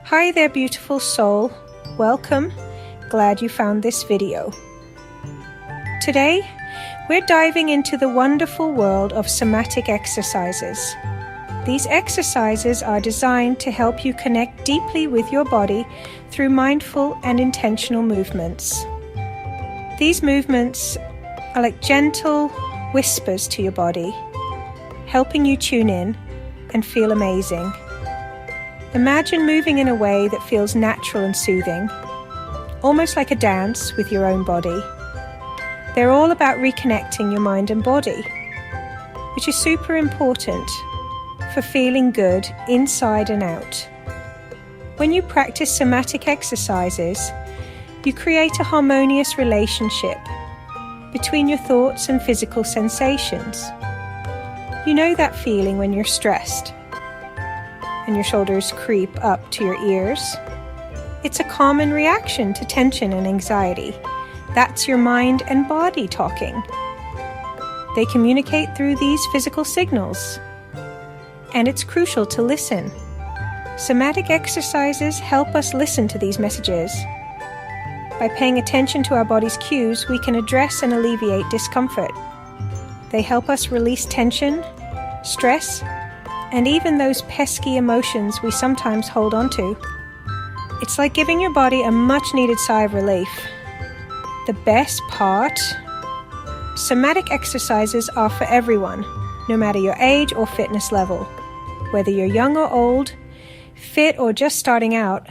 Hi there, beautiful soul. Welcome. Glad you found this video. Today, we're diving into the wonderful world of somatic exercises. These exercises are designed to help you connect deeply with your body through mindful and intentional movements. These movements are like gentle whispers to your body, helping you tune in and feel amazing. Imagine moving in a way that feels natural and soothing, almost like a dance with your own body. They're all about reconnecting your mind and body, which is super important for feeling good inside and out. When you practice somatic exercises, you create a harmonious relationship between your thoughts and physical sensations. You know that feeling when you're stressed and your shoulders creep up to your ears? It's a common reaction to tension and anxiety. That's your mind and body talking. They communicate through these physical signals, and it's crucial to listen. Somatic exercises help us listen to these messages. By paying attention to our body's cues, we can address and alleviate discomfort. They help us release tension, stress, and even those pesky emotions we sometimes hold on to. It's like giving your body a much-needed sigh of relief. The best part? Somatic exercises are for everyone, no matter your age or fitness level. Whether you're young or old, fit or just starting out,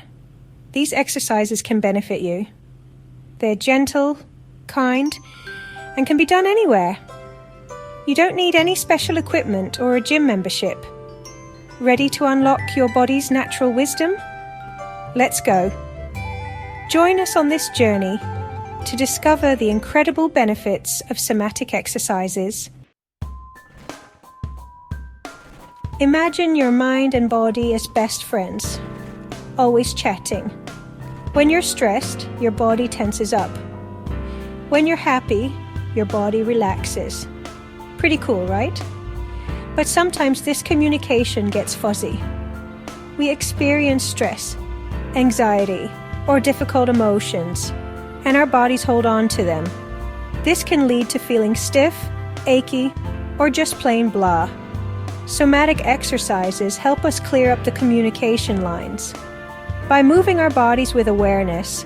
these exercises can benefit you. They're gentle, kind, and can be done anywhere. You don't need any special equipment or a gym membership. Ready to unlock your body's natural wisdom? Let's go. Join us on this journey to discover the incredible benefits of somatic exercises. Imagine your mind and body as best friends, always chatting. When you're stressed, your body tenses up. When you're happy, your body relaxes. Pretty cool, right? But sometimes this communication gets fuzzy. We experience stress, anxiety, or difficult emotions, and our bodies hold on to them. This can lead to feeling stiff, achy, or just plain blah. Somatic exercises help us clear up the communication lines. By moving our bodies with awareness,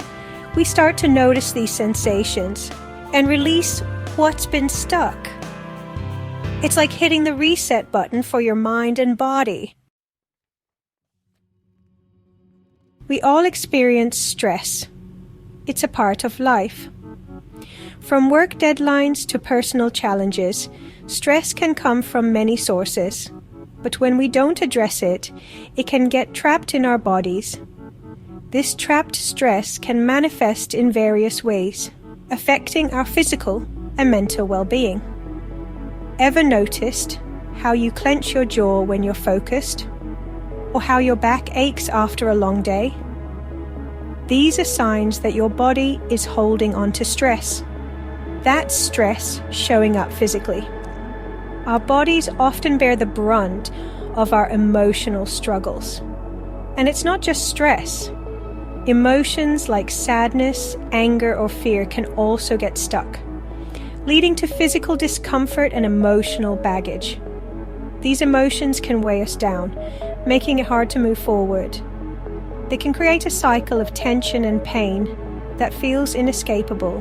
we start to notice these sensations and release what's been stuck. It's like hitting the reset button for your mind and body. We all experience stress. It's a part of life. From work deadlines to personal challenges, stress can come from many sources. But when we don't address it, it can get trapped in our bodies. This trapped stress can manifest in various ways, affecting our physical and mental well-being. Ever noticed how you clench your jaw when you're focused? Or how your back aches after a long day? These are signs that your body is holding on to stress. That's stress showing up physically. Our bodies often bear the brunt of our emotional struggles. And it's not just stress. Emotions like sadness, anger, or fear can also get stuck, leading to physical discomfort and emotional baggage. These emotions can weigh us down, making it hard to move forward. They can create a cycle of tension and pain that feels inescapable.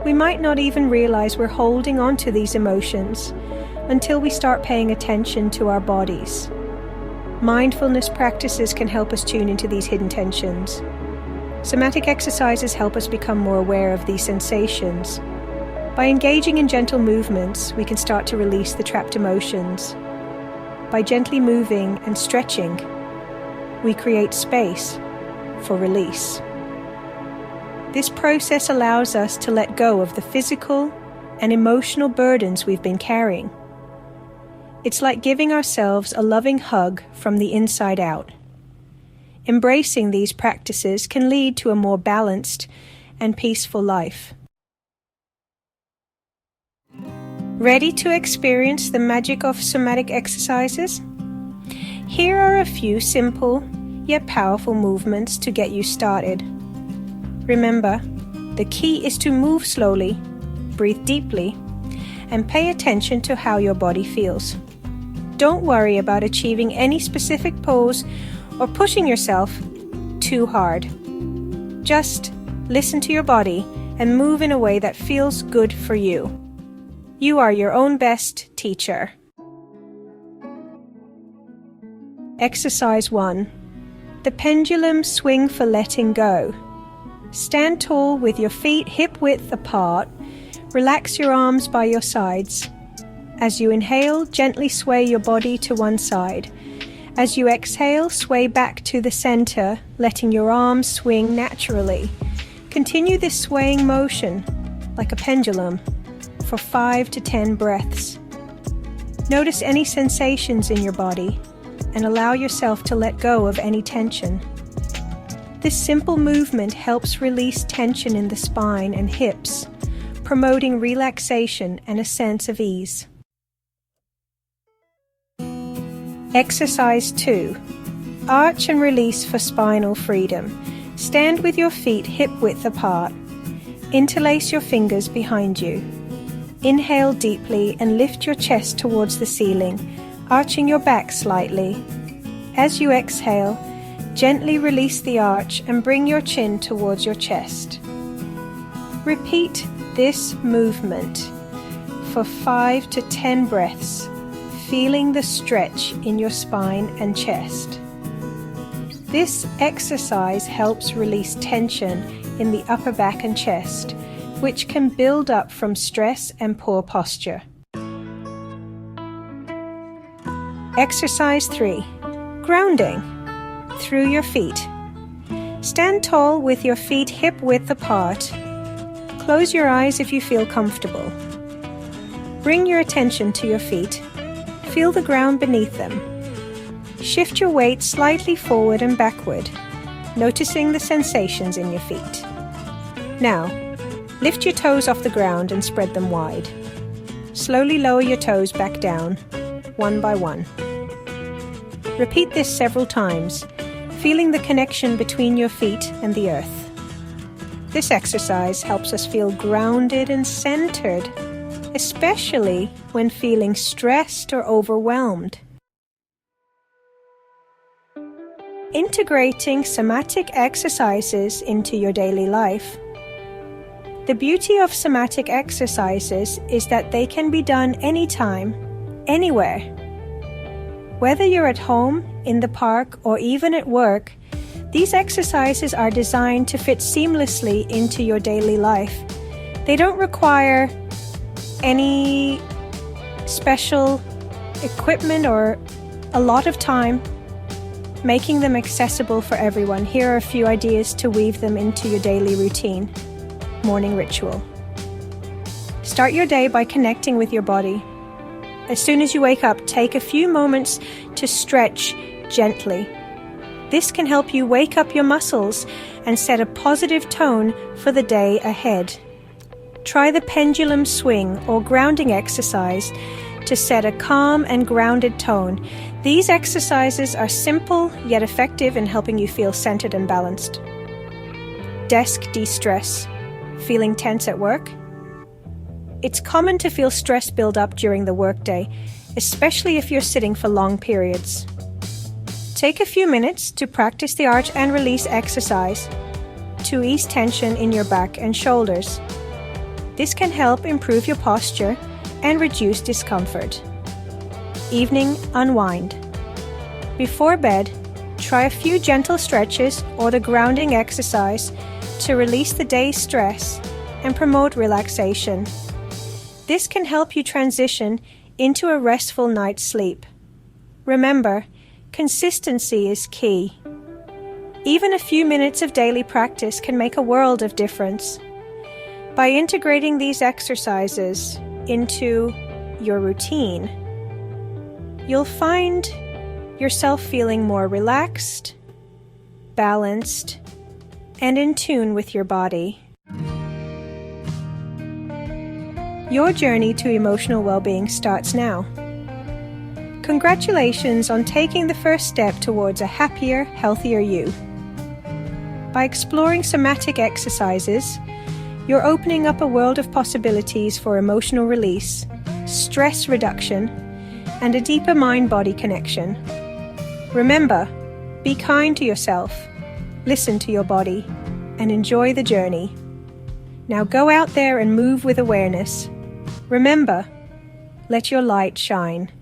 We might not even realize we're holding on to these emotions until we start paying attention to our bodies. Mindfulness practices can help us tune into these hidden tensions. Somatic exercises help us become more aware of these sensations. By engaging in gentle movements, we can start to release the trapped emotions. By gently moving and stretching, we create space for release. This process allows us to let go of the physical and emotional burdens we've been carrying. It's like giving ourselves a loving hug from the inside out. Embracing these practices can lead to a more balanced and peaceful life. Ready to experience the magic of somatic exercises? Here are a few simple yet powerful movements to get you started. Remember, the key is to move slowly, breathe deeply, and pay attention to how your body feels. Don't worry about achieving any specific pose or pushing yourself too hard. Just listen to your body and move in a way that feels good for you. You are your own best teacher. Exercise 1. The pendulum swing for letting go. Stand tall with your feet hip-width apart. Relax your arms by your sides. As you inhale, gently sway your body to one side. As you exhale, sway back to the center, letting your arms swing naturally. Continue this swaying motion, like a pendulum, for 5 to 10 breaths. Notice any sensations in your body and allow yourself to let go of any tension. This simple movement helps release tension in the spine and hips, promoting relaxation and a sense of ease. Exercise 2. Arch and release for spinal freedom. Stand with your feet hip-width apart. Interlace your fingers behind you. Inhale deeply and lift your chest towards the ceiling, arching your back slightly. As you exhale, gently release the arch and bring your chin towards your chest. Repeat this movement for 5 to 10 breaths, feeling the stretch in your spine and chest. This exercise helps release tension in the upper back and chest, which can build up from stress and poor posture. Exercise 3. Grounding. Through your feet. Stand tall with your feet hip-width apart. Close your eyes if you feel comfortable. Bring your attention to your feet. Feel the ground beneath them. Shift your weight slightly forward and backward, noticing the sensations in your feet. Now, lift your toes off the ground and spread them wide. Slowly lower your toes back down, one by one. Repeat this several times, feeling the connection between your feet and the earth. This exercise helps us feel grounded and centered, especially when feeling stressed or overwhelmed. Integrating somatic exercises into your daily life. The beauty of somatic exercises is that they can be done anytime, anywhere. Whether you're at home, in the park, or even at work, these exercises are designed to fit seamlessly into your daily life. They don't require any special equipment or a lot of time, making them accessible for everyone. Here are a few ideas to weave them into your daily routine. Morning ritual. Start your day by connecting with your body. As soon as you wake up, take a few moments to stretch gently. This can help you wake up your muscles and set a positive tone for the day ahead. Try the pendulum swing or grounding exercise to set a calm and grounded tone. These exercises are simple yet effective in helping you feel centered and balanced. Desk de-stress. Feeling tense at work? It's common to feel stress build up during the workday, especially if you're sitting for long periods. Take a few minutes to practice the arch and release exercise to ease tension in your back and shoulders. This can help improve your posture and reduce discomfort. Evening unwind. Before bed, try a few gentle stretches or the grounding exercise to release the day's stress and promote relaxation. This can help you transition into a restful night's sleep. Remember, consistency is key. Even a few minutes of daily practice can make a world of difference. By integrating these exercises into your routine, you'll find yourself feeling more relaxed, balanced, and in tune with your body. Your journey to emotional well-being starts now. Congratulations on taking the first step towards a happier, healthier you. By exploring somatic exercises, you're opening up a world of possibilities for emotional release, stress reduction, and a deeper mind-body connection. Remember, be kind to yourself, listen to your body, and enjoy the journey. Now go out there and move with awareness. Remember, let your light shine.